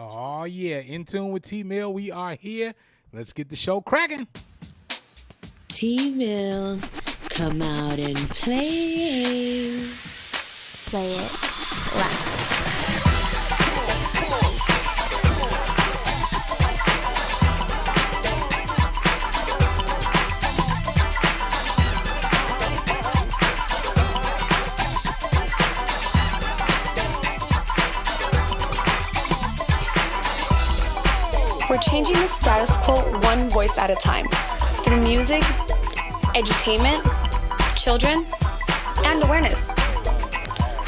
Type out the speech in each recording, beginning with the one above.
Oh, yeah. In tune with TMILL. We are here. Let's get the show cracking. TMILL, come out and play. Play it loud. We're changing the status quo one voice at a time through music, edutainment, children, and awareness.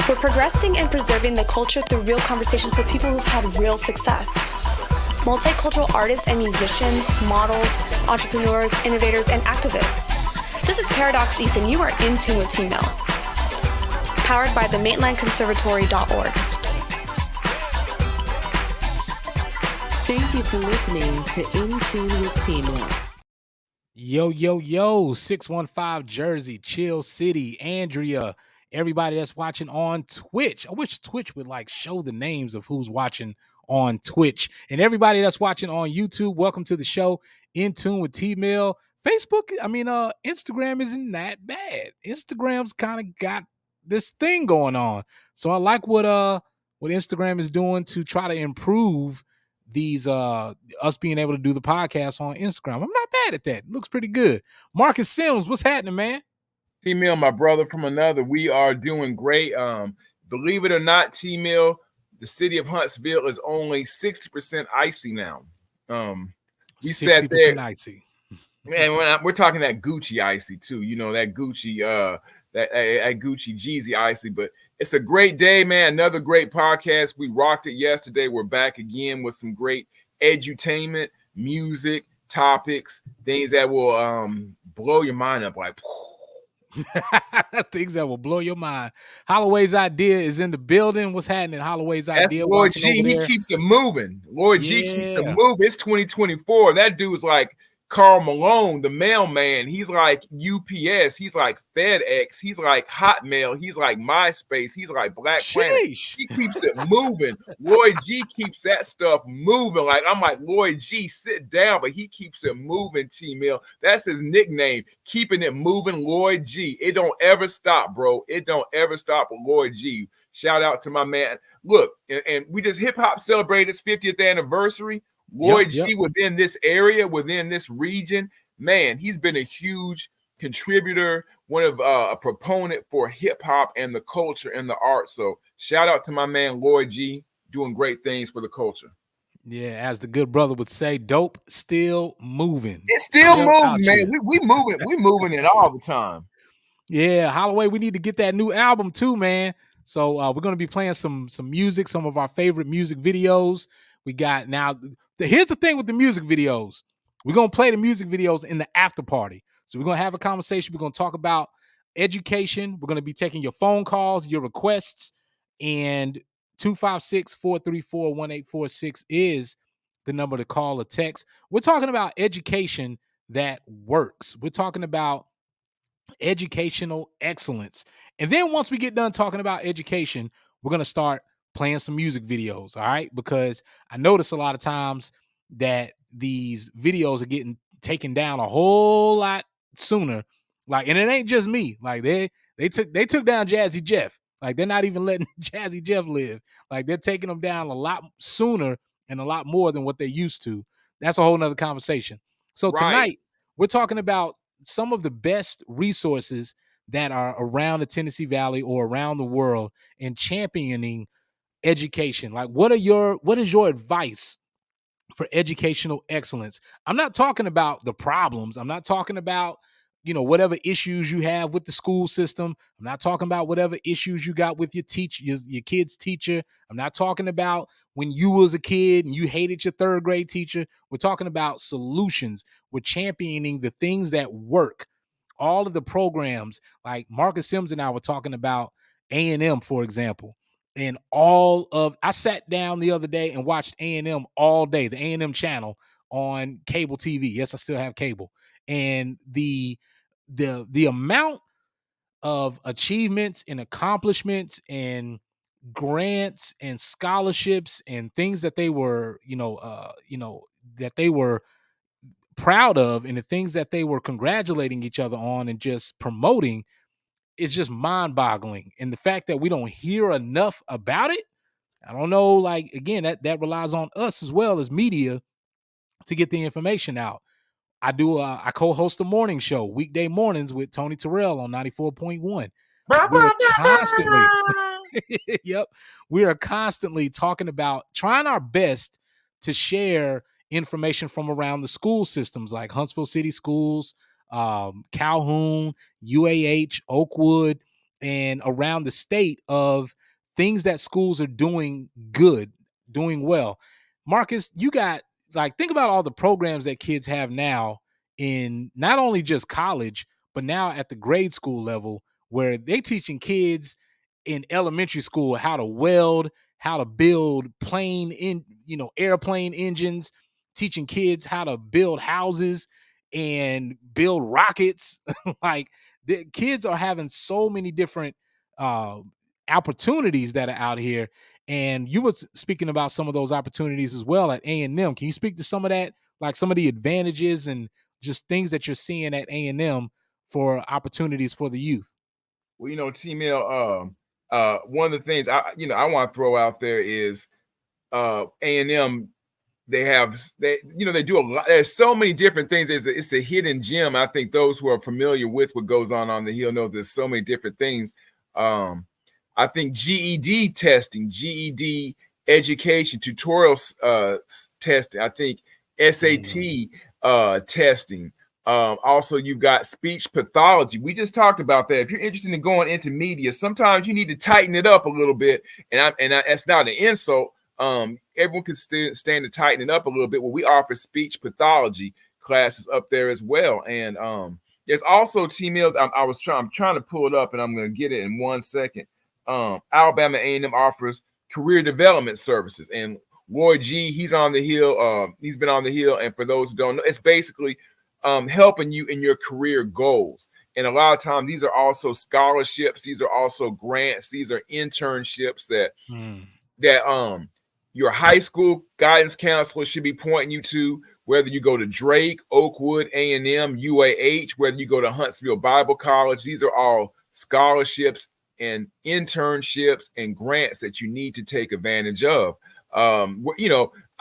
We're progressing and preserving the culture through real conversations with people who've had real success. Multicultural artists and musicians, models, entrepreneurs, innovators, and activists. This is PARADOXEAST, and you are in tune with TMILL. Powered by the MaitlandConservatory.org. Thank you for listening to In Tune with TMILL. Yo, yo, yo, 615 Jersey, Chill City, Andrea, everybody that's watching on Twitch. I wish Twitch would show the names of who's watching on Twitch. And everybody that's watching on YouTube, welcome to the show, In Tune with TMILL. Facebook, Instagram isn't that bad. Instagram's kind of got this thing going on. So I like what Instagram is doing to try to improve these us being able to do the podcast on Instagram. I'm not bad at that. It looks pretty good. Marcus Sims, what's happening, man? TMILL, my brother from another, we are doing great. Believe it or not, TMILL, the city of Huntsville is only 60% icy now. We sat there icy. Man, we're talking that Gucci icy too. You know, that Gucci that Gucci Jeezy icy, but it's a great day, man. Another great podcast. We rocked it yesterday. We're back again with some great edutainment, music, topics, things that will blow your mind up like things that will blow your mind. Holloway's Idea is in the building. What's happening? Holloway's That's Idea. Lord G, he keeps it moving. Lord G keeps it moving. It's 2024. That dude's like Carl Malone, the mailman. He's like UPS. He's like FedEx. He's like Hotmail. He's like MySpace. He's like Black Planet. He keeps it moving. Lloyd G keeps that stuff moving. Like I'm like, Lloyd G, sit down, but he keeps it moving, TMILL. That's his nickname. Keeping it moving, Lloyd G. It don't ever stop, bro. It don't ever stop with Lloyd G. Shout out to my man. Look, and we just hip hop celebrated its 50th anniversary. Lloyd G within this area, within this region, man, he's been a huge contributor, one of a proponent for hip hop and the culture and the art. So shout out to my man Lloyd G, doing great things for the culture. Yeah, as the good brother would say, dope still moving. It still moves, man. We moving, we moving it all the time. Yeah, Holloway, we need to get that new album too, man. So we're gonna be playing some music, some of our favorite music videos. We got now. Here's the thing with the music videos. We're going to play the music videos in the after party. So we're going to have a conversation. We're going to talk about education. We're going to be taking your phone calls, your requests, and 256-434-1846 is the number to call or text. We're talking about education that works. We're talking about educational excellence. And then once we get done talking about education, we're going to start playing some music videos, all right? Because I notice a lot of times that these videos are getting taken down a whole lot sooner. And it ain't just me. They took down Jazzy Jeff. They're not even letting Jazzy Jeff live. They're taking them down a lot sooner and a lot more than what they used to. That's a whole nother conversation. So tonight, we're talking about some of the best resources that are around the Tennessee Valley or around the world in championing education. What is your advice for educational excellence? I'm not talking about the problems. I'm not talking about, whatever issues you have with the school system. I'm not talking about whatever issues you got with your kid's teacher. I'm not talking about when you was a kid and you hated your third grade teacher. We're talking about solutions. We're championing the things that work. All of the programs, like Marcus Sims and I were talking about A&M, for example. And I sat down the other day and watched A&M all day, the A&M channel on cable TV. Yes, I still have cable. And the amount of achievements and accomplishments and grants and scholarships and things that they were, that they were proud of, and the things that they were congratulating each other on and just promoting, is just mind-boggling. And the fact that we don't hear enough about it, I don't know, like, again, that relies on us as well as media to get the information out. I co-host a morning show, weekday mornings, with Tony Terrell on 94.1. We're constantly yep, we are constantly talking about, trying our best to share information from around the school systems, like Huntsville City Schools, Calhoun, UAH, Oakwood, and around the state, of things that schools are doing good, doing well. Marcus, you got, like, think about all the programs that kids have now in not only just college, but now at the grade school level, where they teaching kids in elementary school how to weld, how to build airplane engines, teaching kids how to build houses and build rockets. Like, the kids are having so many different opportunities that are out here. And you were speaking about some of those opportunities as well at A&M. Can you speak to some of that, like some of the advantages and just things that you're seeing at A&M for opportunities for the youth? Well, TMILL, one of the things I want to throw out there is A&M. They do a lot. There's so many different things. It's a hidden gem. I think those who are familiar with what goes on the Hill know there's so many different things. I think GED testing, GED education, tutorial testing. I think SAT testing. Also, you've got speech pathology. We just talked about that. If you're interested in going into media, sometimes you need to tighten it up a little bit. And that's not an insult. Everyone can stand to tighten it up a little bit. Well, we offer speech pathology classes up there as well. And there's also TMILL. I'm trying to pull it up, and I'm going to get it in 1 second. Alabama A&M offers career development services, and Lloyd G, he's on the Hill. He's been on the Hill, and for those who don't know, it's basically helping you in your career goals. And a lot of times, these are also scholarships. These are also grants. These are internships that your high school guidance counselor should be pointing you to, whether you go to Drake, Oakwood, A&M, UAH, whether you go to Huntsville Bible College. These are all scholarships and internships and grants that you need to take advantage of. I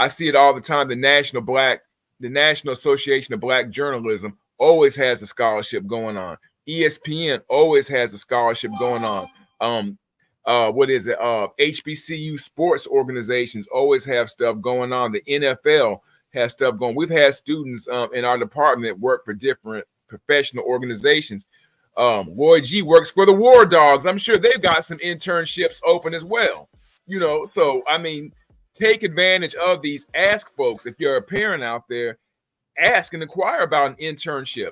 see it all the time. The National Association of Black Journalism always has a scholarship going on. ESPN always has a scholarship going on. HBCU sports organizations always have stuff going on. The NFL has stuff going. We've had students in our department that work for different professional organizations. Lloyd G works for the War Dogs. I'm sure they've got some internships open as well. So I mean, take advantage of these. Ask folks, if you're a parent out there, ask and inquire about an internship.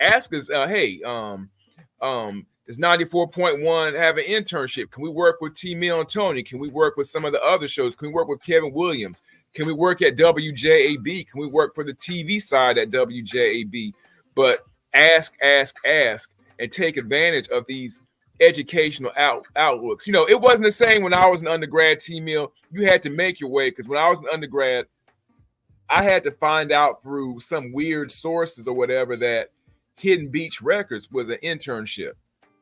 Ask us, hey, does 94.1 have an internship? Can we work with TMILL and Tony? Can we work with some of the other shows? Can we work with Kevin Williams? Can we work at WJAB? Can we work for the TV side at WJAB? But ask, and take advantage of these educational outlooks. It wasn't the same when I was an undergrad. TMILL, you had to make your way, because when I was an undergrad, I had to find out through some weird sources or whatever that Hidden Beach Records was an internship.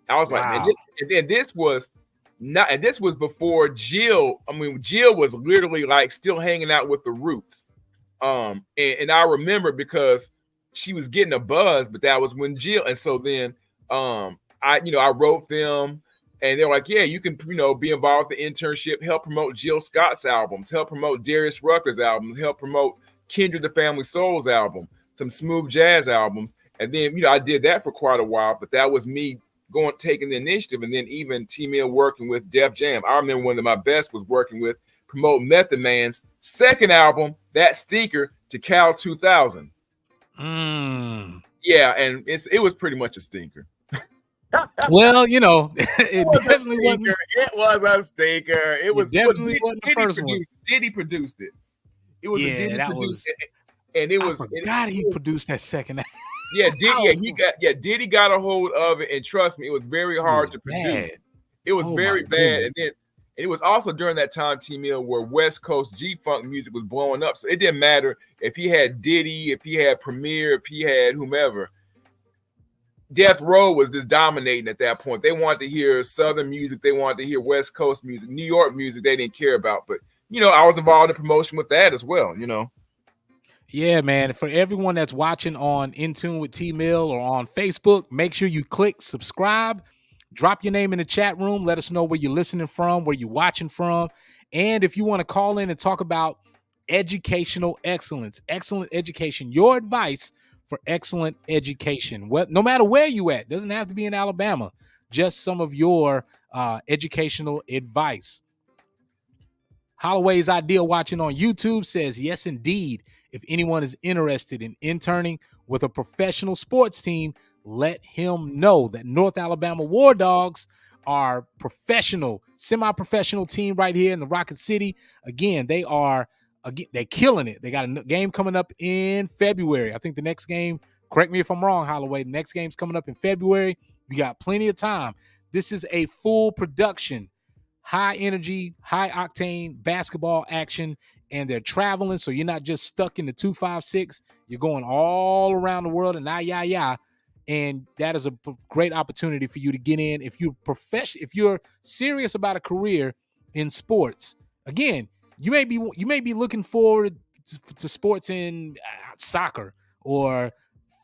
I was wow. Like, and this was before Jill. I mean, Jill was literally like still hanging out with the Roots. And I remember because she was getting a buzz, but that was when Jill. And so then I wrote them, and they're like, yeah, you can, be involved with the internship, help promote Jill Scott's albums, help promote Darius Rucker's albums, help promote Kindred the Family Soul's album, some smooth jazz albums. And then, I did that for quite a while, but that was me taking the initiative. And then even TMILL working with Def Jam. I remember one of my best was working with promote Method Man's second album, That Stinker, to Cal 2000. Yeah, and it was pretty much a stinker. Well, it was a stinker. It was a stinker. It was definitely wasn't the first one. Diddy produced it. It was a Diddy produced it. And I forgot he produced that second. Diddy got a hold of it, and trust me, it was very hard to produce. It was very bad. And it was also during that time, TMILL, where West Coast G-Funk music was blowing up. So it didn't matter if he had Diddy, if he had Premier, if he had whomever. Death Row was just dominating at that point. They wanted to hear Southern music. They wanted to hear West Coast music. New York music they didn't care about. But, I was involved in promotion with that as well, Yeah, man. For everyone that's watching on In Tune with TMILL or on Facebook, make sure you click subscribe. Drop your name in the chat room. Let us know where you're listening from, where you're watching from. And if you want to call in and talk about educational excellence, excellent education, your advice for excellent education, no matter where you at, doesn't have to be in Alabama, just some of your educational advice. Holloway's Ideal watching on YouTube says, yes, indeed. If anyone is interested in interning with a professional sports team, let him know that North Alabama War Dogs are professional, semi-professional team right here in the Rocket City. Again, they're killing it. They got a game coming up in February. I think the next game, correct me if I'm wrong, Holloway, the next game's coming up in February. We got plenty of time. This is a full production, high energy, high octane basketball action, and they're traveling, so you're not just stuck in the 256. You're going all around the world, and and that is a great opportunity for you to get in. If you're serious about a career in sports, again, you may be looking forward to sports in soccer or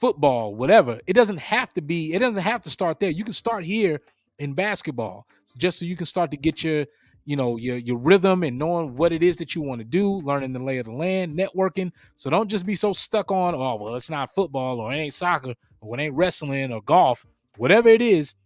football, whatever. It doesn't have to start there. You can start here in basketball, just so you can start to get your rhythm and knowing what it is that you want to do, learning the lay of the land, networking. So don't just be so stuck on, oh, well, it's not football, or it ain't soccer, or it ain't wrestling or golf, whatever it is.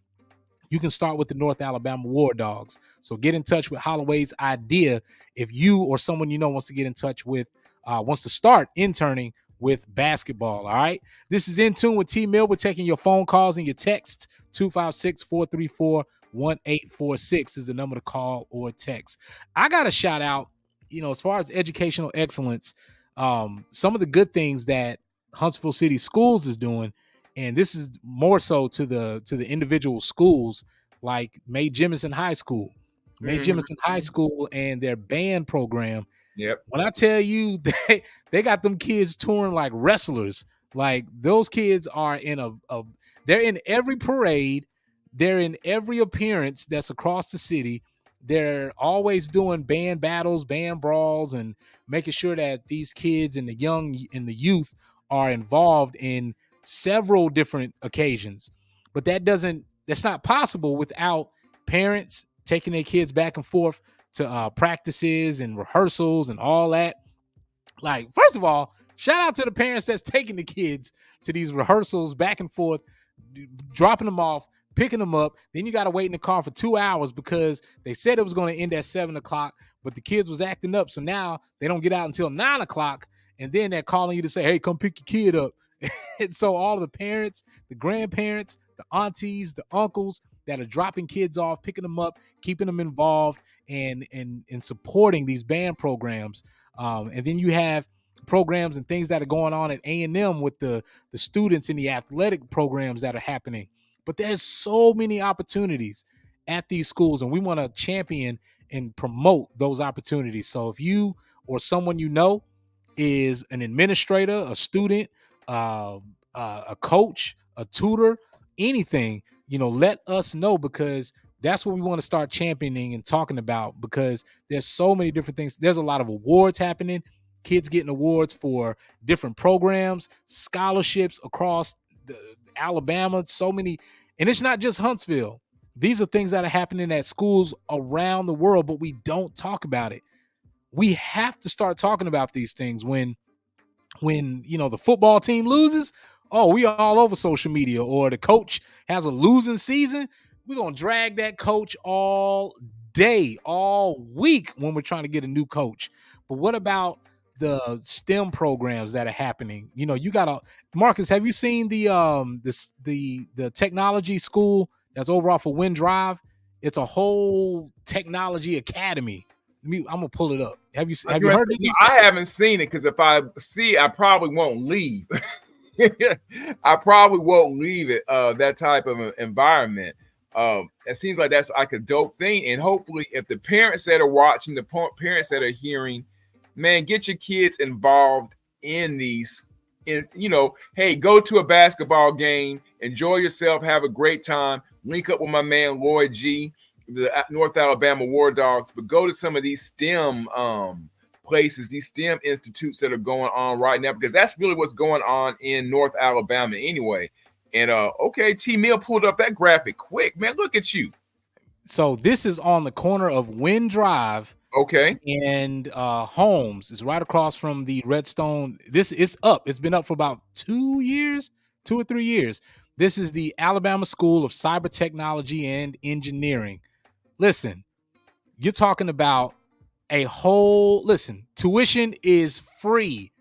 You can start with the North Alabama War Dogs. So get in touch with Holloway's Idea if you or someone you know wants to get in touch with, wants to start interning with basketball. All right. This is In Tune with TMILL. We're taking your phone calls and your texts. 256-434-1846 is the number to call or text. I got to shout out, as far as educational excellence, some of the good things that Huntsville City Schools is doing, and this is more so to the individual schools, like Mae Jemison High School. Mae Jemison High School and their band program. Yep. When I tell you they got them kids touring like wrestlers, like those kids are they're in every parade, they're in every appearance that's across the city. They're always doing band battles, band brawls, and making sure that these kids and the youth are involved in several different occasions. But that's not possible without parents taking their kids back and forth to practices and rehearsals and all that. Like, first of all, shout out to the parents that's taking the kids to these rehearsals back and forth, dropping them off, picking them up. Then you got to wait in the car for 2 hours because they said it was going to end at 7:00, but the kids was acting up. So now they don't get out until 9:00. And then they're calling you to say, hey, come pick your kid up. And so all of the parents, the grandparents, the aunties, the uncles that are dropping kids off, picking them up, keeping them involved, and supporting these band programs. And then you have programs and things that are going on at A&M with the students in the athletic programs that are happening. But there's so many opportunities at these schools, and we want to champion and promote those opportunities. So if you or someone you know is an administrator, a student, a coach, a tutor, anything, let us know, because that's what we want to start championing and talking about, because there's so many different things. There's a lot of awards happening, kids getting awards for different programs, scholarships across Alabama, so many. And it's not just Huntsville. These are things that are happening at schools around the world, but we don't talk about it. We have to start talking about these things when the football team loses. Oh, we all over social media. Or the coach has a losing season. We're going to drag that coach all day, all week when we're trying to get a new coach. But what about the STEM programs that are happening? You got Marcus, have you seen the technology school that's over off of Wind Drive? It's a whole technology academy. I'm gonna pull it up. Have you heard it? I haven't seen it, because if I see, I probably won't leave. I probably won't leave it, that type of environment. It seems like that's like a dope thing. And hopefully, if the parents that are watching, the parents that are hearing, man, get your kids involved in these. Hey, go to a basketball game, enjoy yourself, have a great time. Link up with my man Lloyd G, the North Alabama War Dogs, but go to some of these STEM places, these STEM institutes that are going on right now, because that's really what's going on in North Alabama anyway. And okay, T-Mill pulled up that graphic quick, man. Look at you. So this is on the corner of Wynn Drive. Okay. And Holmes is right across from the Redstone. This is up. It's been up for about 2 or 3 years. This is the Alabama School of Cyber Technology and Engineering. Listen, you're talking about tuition is free.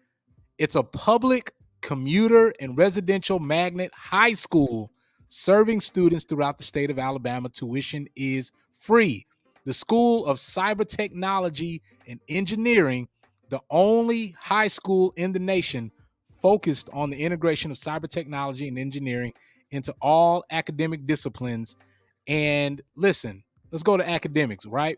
It's a public commuter and residential magnet high school serving students throughout the state of Alabama. Tuition is free. The School of Cyber Technology and Engineering, the only high school in the nation focused on the integration of cyber technology and engineering into all academic disciplines. And listen, let's go to academics right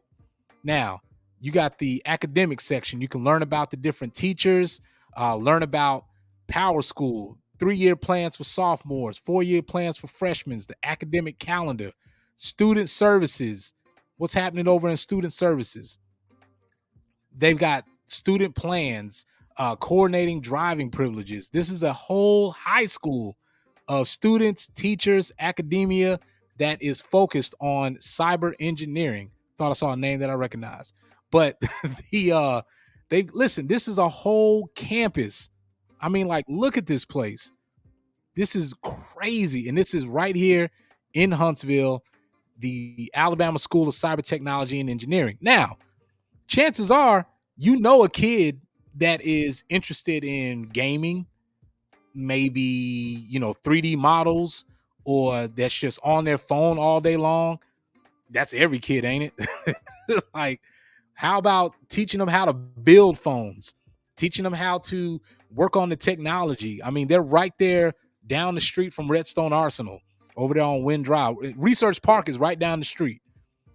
now. You got the academic section. You can learn about the different teachers, learn about Power School, 3-year plans for sophomores, 4-year plans for freshmen, the academic calendar, student services. What's happening over in student services? They've got student plans, coordinating driving privileges. This is a whole high school of students, teachers, academia that is focused on cyber engineering. Thought I saw a name that I recognize. But this is a whole campus. I mean, like, look at this place. This is crazy. And this is right here in Huntsville, the Alabama School of Cyber Technology and Engineering. Now, chances are, a kid that is interested in gaming, maybe, 3D models, or that's just on their phone all day long. That's every kid, ain't it? Like, how about teaching them how to build phones, teaching them how to work on the technology? I mean, they're right there down the street from Redstone Arsenal, over there on Wynn Drive. Research Park is right down the street.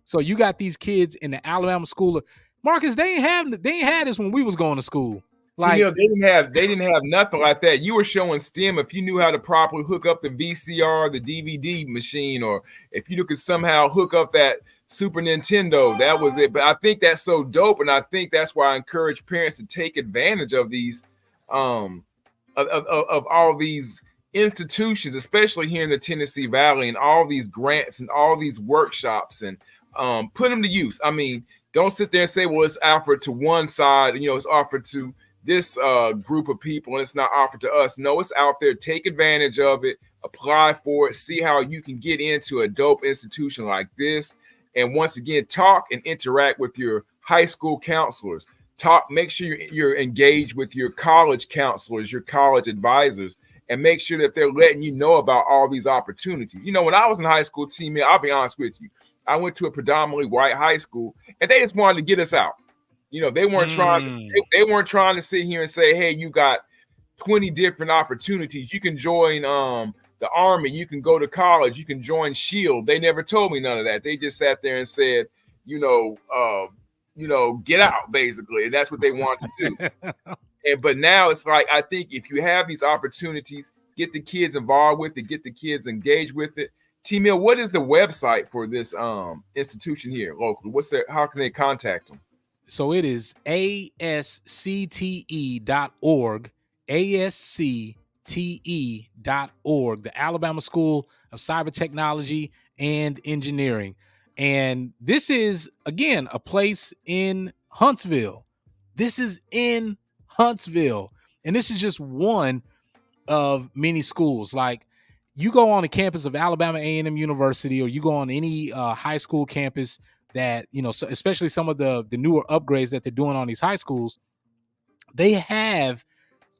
So you got these kids in the Alabama School of Marcus. They ain't had this when we was going to school. Like, they didn't have nothing like that. You were showing STEM if you knew how to properly hook up the VCR, the DVD machine, or if you could somehow hook up that Super Nintendo, that was it. But I think that's so dope, and I think that's why I encourage parents to take advantage of these, of all these institutions, especially here in the Tennessee Valley, and all these grants and all these workshops, and put them to use. I mean, don't sit there and say, well, it's offered to one side, it's offered to this group of people and it's not offered to us. No, it's out there. Take advantage of it, apply for it, see how you can get into a dope institution like this. And once again, talk and interact with your high school counselors. Make sure you're engaged with your college counselors, your college advisors, and make sure that they're letting you know about all these opportunities. When I was in high school, team, I'll be honest with you, I went to a predominantly white high school, and they just wanted to get us out. They weren't trying to sit here and say, hey, you got 20 different opportunities. You can join the Army, you can go to college, you can join SHIELD. They never told me none of that. They just sat there and said, get out, basically. And that's what they want to do. But now it's like, I think if you have these opportunities, get the kids involved with it, get the kids engaged with it. T-Mill, what is the website for this institution here locally? How can they contact them? So it is ASCTE.org, ASCTE.org, the Alabama School of Cyber Technology and Engineering. And this is, again, a place in Huntsville. This is in Huntsville. And this is just one of many schools. Like, you go on the campus of Alabama A&M University, or you go on any high school campus that, especially some of the newer upgrades that they're doing on these high schools, they have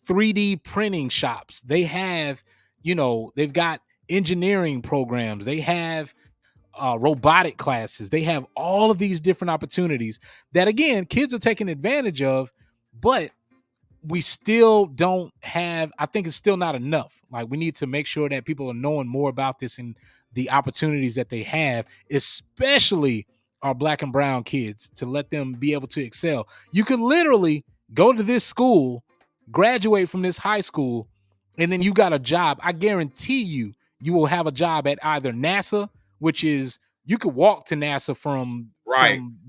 3D printing shops. They have, they've got engineering programs. They have robotic classes. They have all of these different opportunities that, again, kids are taking advantage of. But we still don't have, I think it's still not enough. Like, we need to make sure that people are knowing more about this and the opportunities that they have, especially our Black and brown kids, to let them be able to excel. You could literally go to this school, graduate from this high school, and then you got a job. I guarantee you will have a job at either NASA, which is, you could walk to NASA from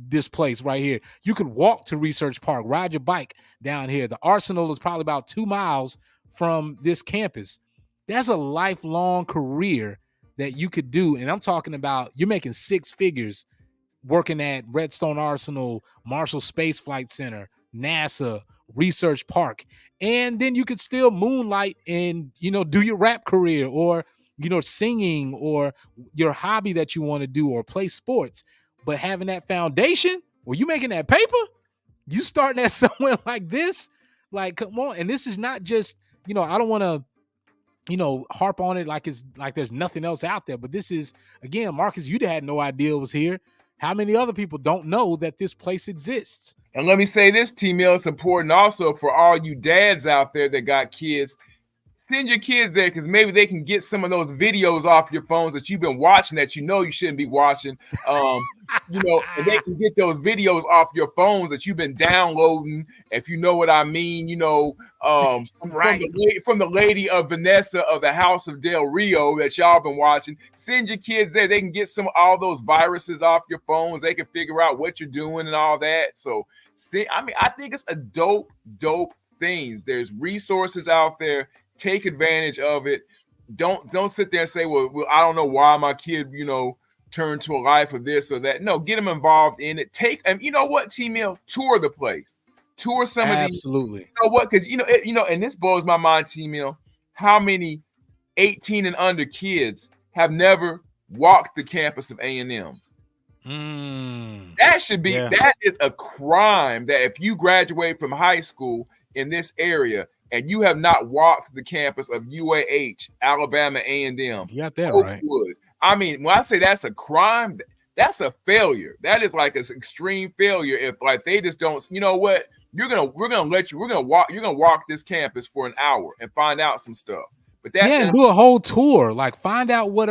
this place right here. You could walk to Research Park, ride your bike down here. The Arsenal is probably about 2 miles from this campus. That's a lifelong career that you could do. And I'm talking about, you're making 6 figures working at Redstone Arsenal, Marshall Space Flight Center, NASA, Research Park. And then you could still moonlight and, do your rap career, or, singing, or your hobby that you want to do, or play sports. But having that foundation where you making that paper, you starting at somewhere like this, like, come on. And this is not just, I don't want to, harp on it like it's like there's nothing else out there. But this is, again, Marcus, you had no idea it was here. How many other people don't know that this place exists? And let me say this, TMILL, it's important also for all you dads out there that got kids. Send your kids there, because maybe they can get some of those videos off your phones that you've been watching that you shouldn't be watching. And they can get those videos off your phones that you've been downloading, if you know what I mean. From the lady of Vanessa of the House of Del Rio that y'all been watching. Send your kids there. They can get all those viruses off your phones. They can figure out what you're doing and all that. So, I think it's a dope things. There's resources out there. Take advantage of it. Don't sit there and say, well, I don't know why my kid, turned to a life of this or that. No, get them involved in it. And you know what, TMILL, tour the place. Tour some of these. Absolutely. You know what? Because and this blows my mind, TMILL, how many 18 and under kids have never walked the campus of A&M. That should be, that is a crime, that if you graduate from high school in this area and you have not walked the campus of UAH, Alabama A&M, you got that Oakwood. Right. I mean, when I say that's a crime, that's a failure. That is like an extreme failure. If like they just don't, you know what? We're gonna walk this campus for an hour and find out some stuff. But that's and do a whole tour. Like, find out what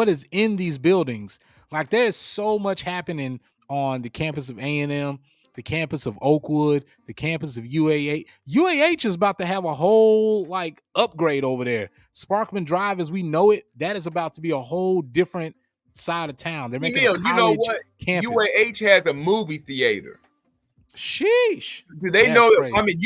is in these buildings. Like, there's so much happening on the campus of A&M, the campus of Oakwood, the campus of UAH. UAH is about to have a whole like upgrade over there. Sparkman Drive, as we know it, that is about to be a whole different side of town. They're making a college campus. UAH has a movie theater. Sheesh. Do they know? I mean,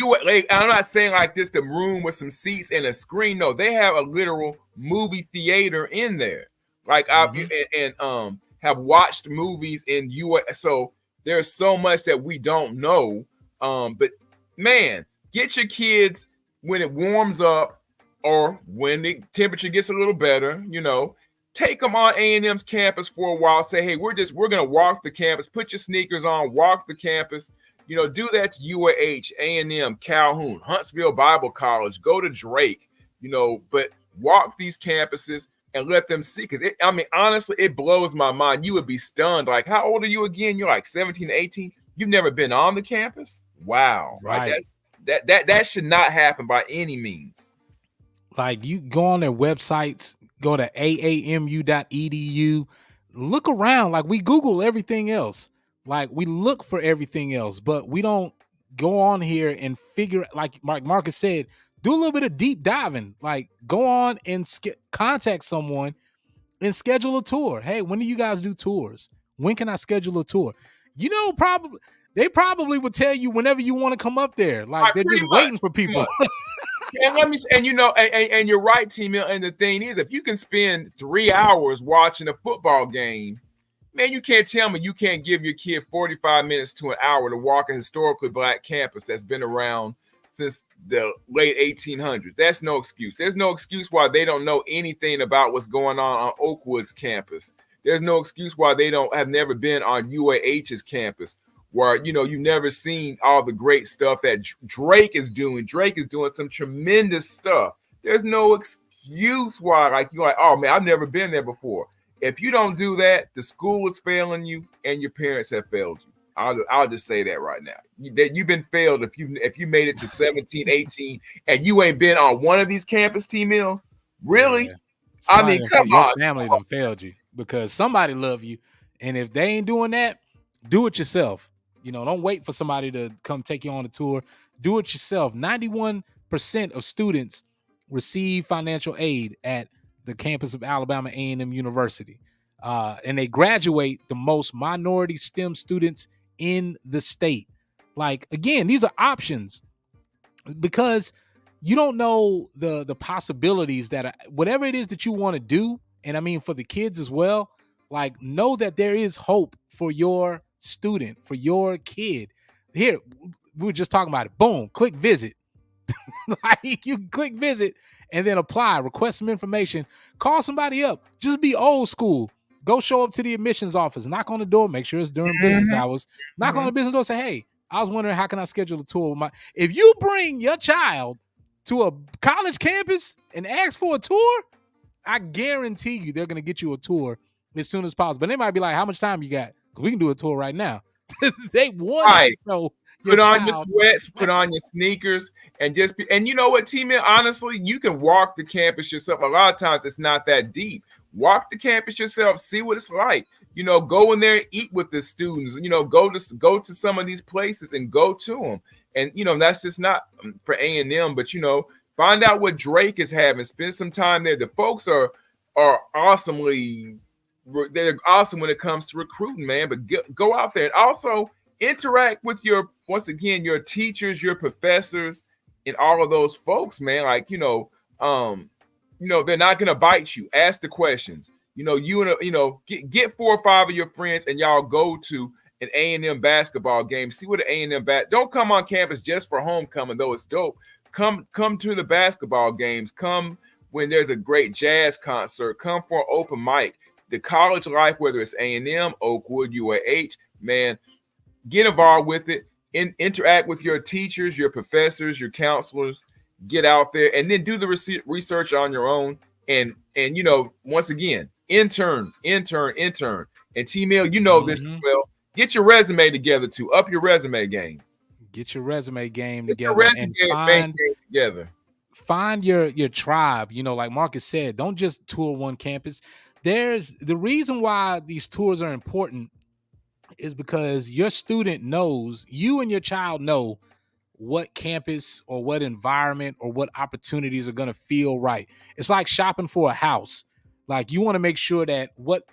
I'm not saying like this, the room with some seats and a screen. No, they have a literal movie theater in there. Like have watched movies in UAH. So there's so much that we don't know. But man, get your kids when it warms up or when the temperature gets a little better, take them on A&M's campus for a while. Say, hey, we're going to walk the campus, put your sneakers on, walk the campus, do that to UAH, A&M, Calhoun, Huntsville Bible College, go to Drake, but walk these campuses and let them see. Because, honestly, it blows my mind. You would be stunned. Like, how old are you again? You're like 17, 18. You've never been on the campus? Wow. Right. Like, that should not happen by any means. Like, you go on their websites, go to aamu.edu, look around. Like, we Google everything else. Like, we look for everything else, but we don't go on here and figure, like Marcus said, do a little bit of deep diving. Like, go on and contact someone and schedule a tour. Hey, when do you guys do tours? When can I schedule a tour? They probably would tell you whenever you want to come up there. Like, they're just waiting for people. And you're right, TMILL. And the thing is, if you can spend 3 hours watching a football game, man, you can't tell me you can't give your kid 45 minutes to an hour to walk a historically Black campus that's been around since the late 1800s. That's no excuse. There's no excuse why they don't know anything about what's going on Oakwood's campus. There's no excuse why they have never been on UAH's campus, where, you've never seen all the great stuff that Drake is doing. Drake is doing some tremendous stuff. There's no excuse why, you're like, oh man, I've never been there before. If you don't do that, the school is failing you and your parents have failed you. I'll just say that right now. You've been failed if you made it to 17, 18, and you ain't been on one of these campus TMILL. Really? Yeah. I mean, come your on. family done failed you because somebody love you, and if they ain't doing that, do it yourself. Don't wait for somebody to come take you on a tour. Do it yourself. 91% of students receive financial aid at the campus of Alabama A&M University, and they graduate the most minority STEM students in the state. Like, again, these are options because you don't know the possibilities that whatever it is that you want to do. And I mean, for the kids as well, like, know that there is hope for your student, for your kid. Here, we were just talking about it. Boom, click visit. Like, you click visit and then apply, request some information, call somebody up, just be old school. Go show up to the admissions office, knock on the door, make sure it's during business hours, knock on the business door, say, hey, I was wondering, how can I schedule a tour with if you bring your child to a college campus and ask for a tour, I guarantee you they're going to get you a tour as soon as possible. But they might be like, how much time you got? Because we can do a tour right now. They want to know. Put on your sweats, put on your sneakers, and and you know what, TMILL, honestly, you can walk the campus yourself. A lot of times it's not that deep. Walk the campus yourself, see what it's like. Go in there, eat with the students. Go to some of these places and go to them. And that's just not for A&M, but find out what Drake is having. Spend some time there. The folks are awesomely. They're awesome when it comes to recruiting, man. But go out there and also interact with your teachers, your professors, and all of those folks, man. Like, they're not gonna bite you. Ask the questions. Get 4 or 5 of your friends and y'all go to an A&M basketball game. See what the A&M don't come on campus just for homecoming, though it's dope. Come to the basketball games. Come when there's a great jazz concert. Come for an open mic. The college life, whether it's A&M, Oakwood, UAH, man, get involved with it. Interact with your teachers, your professors, your counselors. Get out there and then do the research on your own. And once again, intern. And TMILL, this as well. Get your resume together too. Up your resume game. Get your resume game together and find your tribe. Like Marcus said, don't just tour one campus. There's the reason why these tours are important is because your student knows, you and your child know what campus or what environment or what opportunities are going to feel right. It's like shopping for a house. Like, you want to make sure that what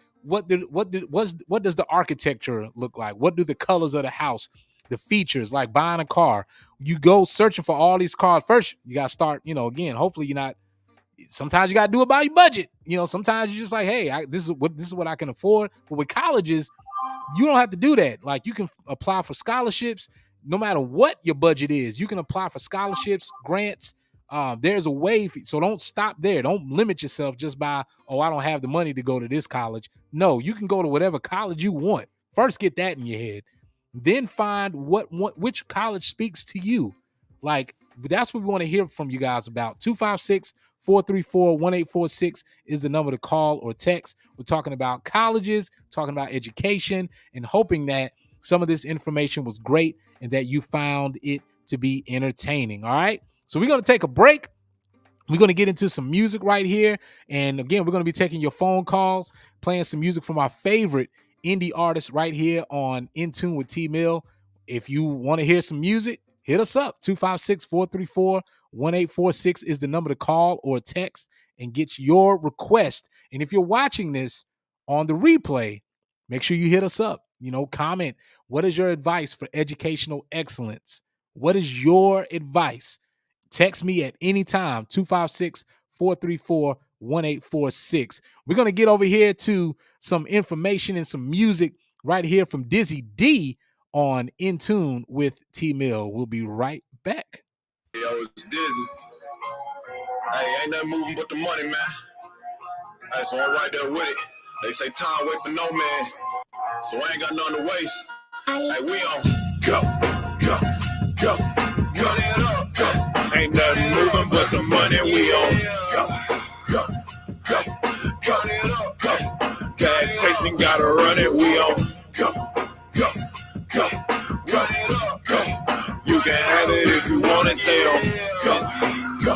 does the architecture look like? What do the colors of the house, the features, like buying a car? You go searching for all these cars. First, you got to start, again, hopefully you're not. Sometimes you got to do it by your budget. Sometimes you're just like, hey, this is what I can afford. But with colleges, you don't have to do that. Like, you can apply for scholarships no matter what your budget is. You can apply for scholarships, grants. There's a way. So don't stop there. Don't limit yourself just by, I don't have the money to go to this college. No, you can go to whatever college you want. First, get that in your head. Then find which college speaks to you. Like, that's what we want to hear from you guys about. 256-434-1846 is the number to call or text. We're talking about colleges, talking about education, and hoping that some of this information was great and that you found it to be entertaining. All right. So we're going to take a break. We're going to get into some music right here. And again, we're going to be taking your phone calls, playing some music from our favorite indie artists right here on In Tune with TMILL. If you want to hear some music, hit us up. 256-434-1846 is the number to call or text and get your request. And if you're watching this on the replay, make sure you hit us up. Comment. What is your advice for educational excellence? What is your advice? Text me at any time, 256-434-1846. We're going to get over here to some information and some music right here from Dizzy D on In Tune with TMILL. We'll be right back. Yo, it's Dizzy. Hey, ain't nothing moving but the money, man. Hey, so I'm right there with it. They say time wait for no man. So I ain't got nothing to waste. Hey, we on. Go. Ain't nothing moving but the money, we on. Go. Got chasing, gotta run it, we on. Go. have it if you want it. Stay on. Go.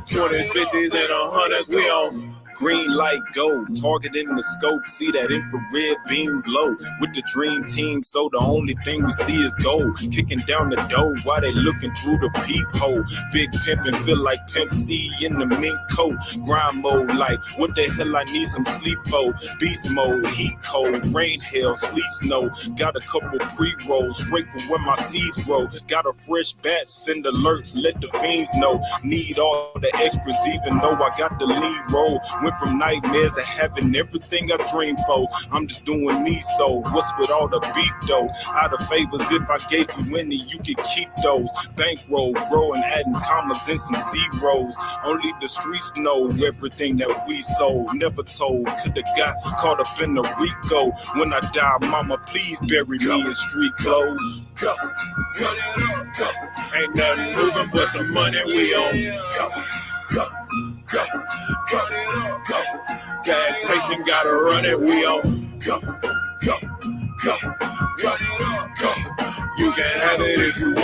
20s, 50s, and 100s, we on. Green light gold, target in the scope, see that infrared beam glow. With the dream team, so the only thing we see is gold. Kicking down the door while they looking through the peephole. Big pimpin' feel like Pimp C in the mink coat. Grind mode like, what the hell I need some sleep for? Beast mode, heat cold, rain, hail, sleet, snow. Got a couple pre-rolls, straight from where my seeds grow. Got a fresh bat, send alerts, let the fiends know. Need all the extras even though I got the lead role. Went from nightmares to having everything I dreamed for. I'm just doing me, so what's with all the beef though? Out of favors, if I gave you any, you could keep those. Bankroll, growing, adding commas and some zeros. Only the streets know everything that we sold. Never told, could've got caught up in the Rico. When I die, mama, please bury me in street clothes. Go. Ain't nothing moving but the money we on. Go. Bad chasing, gotta run it, we on. Go. You can have it if you want.